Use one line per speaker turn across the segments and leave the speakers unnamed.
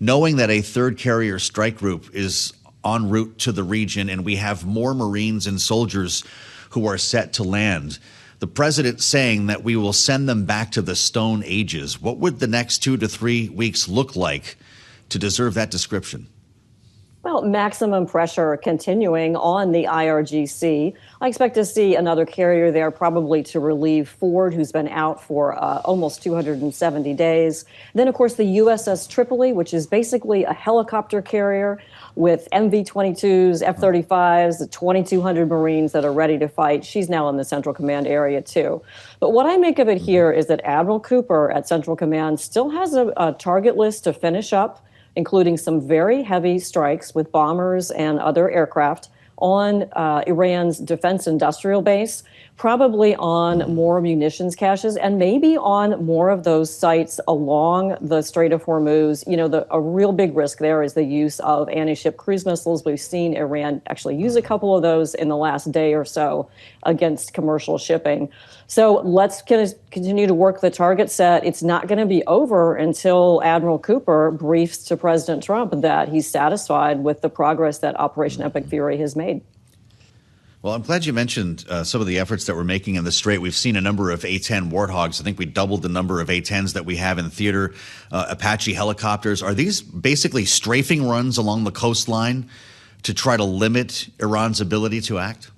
knowing that a third carrier strike group is en route to the region and we have more Marines and soldiers who are set to land, the president saying that we will send them back to the Stone Ages. What would the next 2 to 3 weeks look like to deserve that description?
Well, maximum pressure continuing on the IRGC. I expect to see another carrier there, probably to relieve Ford, who's been out for almost 270 days. Then, of course, the USS Tripoli, which is basically a helicopter carrier with MV-22s, F-35s, the 2,200 Marines that are ready to fight. She's now in the Central Command area, too. But what I make of it here is that Admiral Cooper at Central Command still has a target list to finish up, including some very heavy strikes with bombers and other aircraft on Iran's defense industrial base, probably on more munitions caches, and maybe on more of those sites along the Strait of Hormuz. You know, a real big risk there is the use of anti-ship cruise missiles. We've seen Iran actually use a couple of those in the last day or so against commercial shipping. So let's continue to work the target set. It's not going to be over until Admiral Cooper briefs to President Trump that he's satisfied with the progress that Operation Epic Fury has made.
Well, I'm glad you mentioned some of the efforts that we're making in the Strait. We've seen a number of A-10 Warthogs. I think we doubled the number of A-10s that we have in theater. Apache helicopters. Are these basically strafing runs along the coastline to try to limit Iran's ability to act?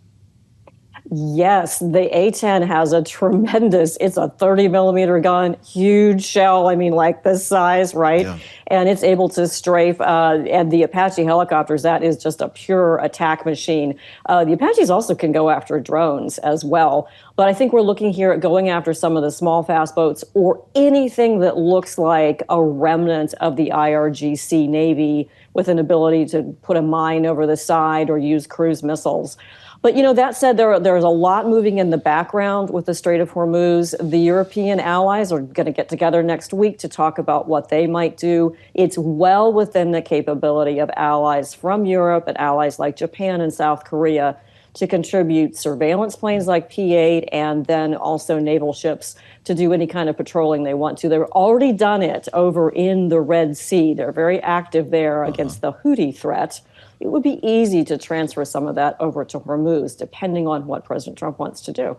Yes, the A-10 has it's a 30 millimeter gun, huge shell, I mean, like this size, right? Yeah. And it's able to strafe, and the Apache helicopters, that is just a pure attack machine. The Apaches also can go after drones as well. But I think we're looking here at going after some of the small fast boats or anything that looks like a remnant of the IRGC Navy with an ability to put a mine over the side or use cruise missiles. But, you know, that said, there's a lot moving in the background with the Strait of Hormuz. The European allies are going to get together next week to talk about what they might do. It's well within the capability of allies from Europe and allies like Japan and South Korea to contribute surveillance planes like P-8 and then also naval ships to do any kind of patrolling they want to. They've already done it over in the Red Sea. They're very active there against the Houthi threat. It would be easy to transfer some of that over to Hormuz, depending on what President Trump wants to do.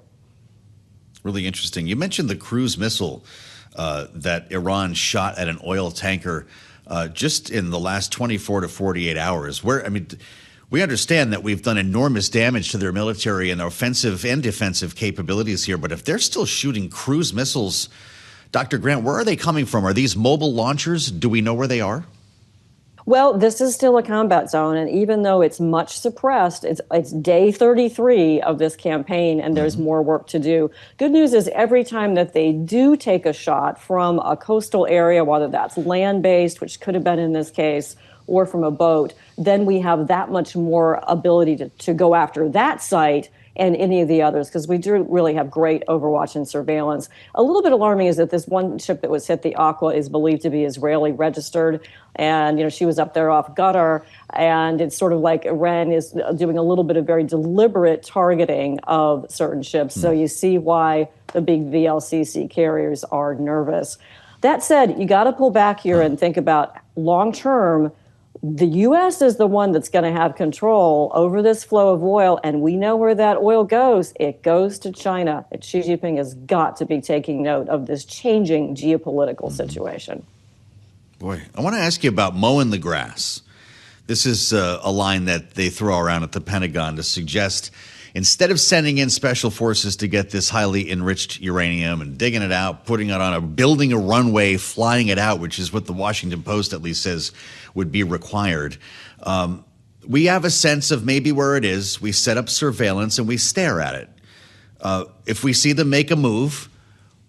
Really interesting. You mentioned the cruise missile that Iran shot at an oil tanker just in the last 24 to 48 hours. We understand that we've done enormous damage to their military and their offensive and defensive capabilities here. But if they're still shooting cruise missiles, Dr. Grant, where are they coming from? Are these mobile launchers? Do we know where they are?
Well, this is still a combat zone, and even though it's much suppressed, it's day 33 of this campaign, and there's more work to do. Good news is every time that they do take a shot from a coastal area, whether that's land-based, which could have been in this case, or from a boat, then we have that much more ability to go after that site and any of the others, because we do really have great overwatch and surveillance. A little bit alarming is that this one ship that was hit, the Aqua, is believed to be Israeli registered. And, you know, she was up there off Qatar. And it's sort of like Iran is doing a little bit of very deliberate targeting of certain ships. So you see why the big VLCC carriers are nervous. That said, you got to pull back here and think about long term. The U.S. is the one that's going to have control over this flow of oil, and we know where that oil goes. It goes to China. And Xi Jinping has got to be taking note of this changing geopolitical situation.
Boy, I want to ask you about mowing the grass. This is a line that they throw around at the Pentagon to suggest instead of sending in special forces to get this highly enriched uranium and digging it out, putting it on building a runway, flying it out, which is what the Washington Post at least says would be required. We have a sense of maybe where it is. We set up surveillance and we stare at it. If we see them make a move,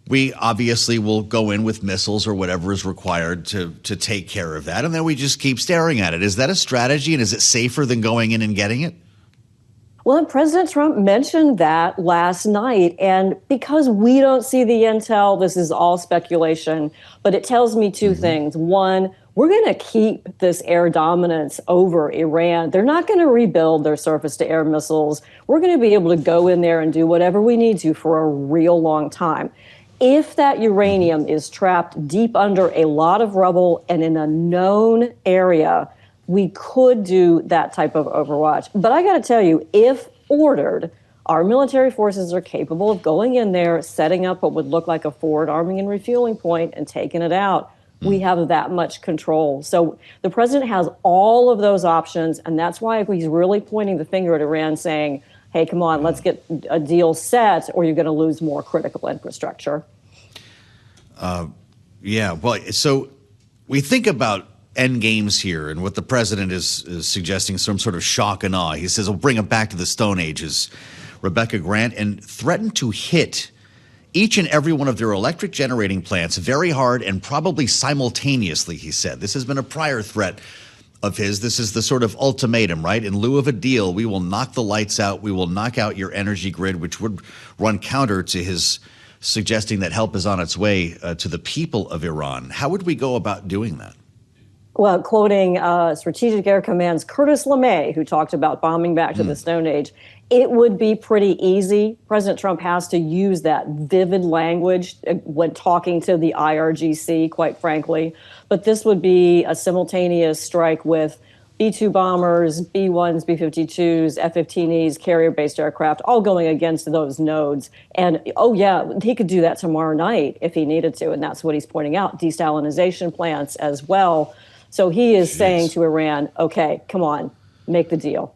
we obviously will go in with missiles or whatever is required to take care of that. And then we just keep staring at it. Is that a strategy? And is it safer than going in and getting it?
Well, President Trump mentioned that last night. And because we don't see the intel, this is all speculation. But it tells me two things. One, we're going to keep this air dominance over Iran. They're not going to rebuild their surface-to-air missiles. We're going to be able to go in there and do whatever we need to for a real long time. If that uranium is trapped deep under a lot of rubble and in a known area, we could do that type of overwatch. But I got to tell you, if ordered, our military forces are capable of going in there, setting up what would look like a forward arming and refueling point and taking it out. We have that much control. So the president has all of those options, and that's why he's really pointing the finger at Iran saying, hey, come on, let's get a deal set or you're going to lose more critical infrastructure.
Yeah, well, so we think about end games here and what the president is suggesting, some sort of shock and awe. He says, we'll bring them back to the Stone Ages, Rebecca Grant, and threatened to hit each and every one of their electric generating plants very hard and probably simultaneously, he said. This has been a prior threat of his. This is the sort of ultimatum, right? In lieu of a deal, we will knock the lights out. We will knock out your energy grid, which would run counter to his suggesting that help is on its way to the people of Iran. How would we go about doing that?
Well, quoting Strategic Air Command's Curtis LeMay, who talked about bombing back to the Stone Age, it would be pretty easy. President Trump has to use that vivid language when talking to the IRGC, quite frankly. But this would be a simultaneous strike with B-2 bombers, B-1s, B-52s, F-15Es, carrier-based aircraft, all going against those nodes. And, oh, yeah, he could do that tomorrow night if he needed to. And that's what he's pointing out, desalinization plants as well. So he is saying to Iran, okay, come on, make the deal.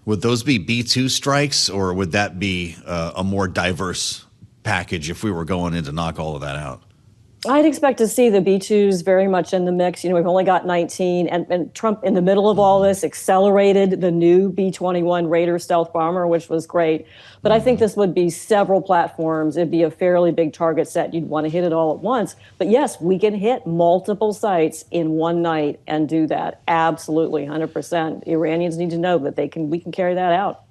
Would those be B-2 strikes, or would that be a more diverse package if we were going in to knock all of that out?
I'd expect to see the B-2s very much in the mix. You know, we've only got 19, and Trump, in the middle of all this, accelerated the new B-21 Raider stealth bomber, which was great. But I think this would be several platforms. It'd be a fairly big target set. You'd want to hit it all at once. But yes, we can hit multiple sites in one night and do that. Absolutely, 100%. The Iranians need to know that we can carry that out.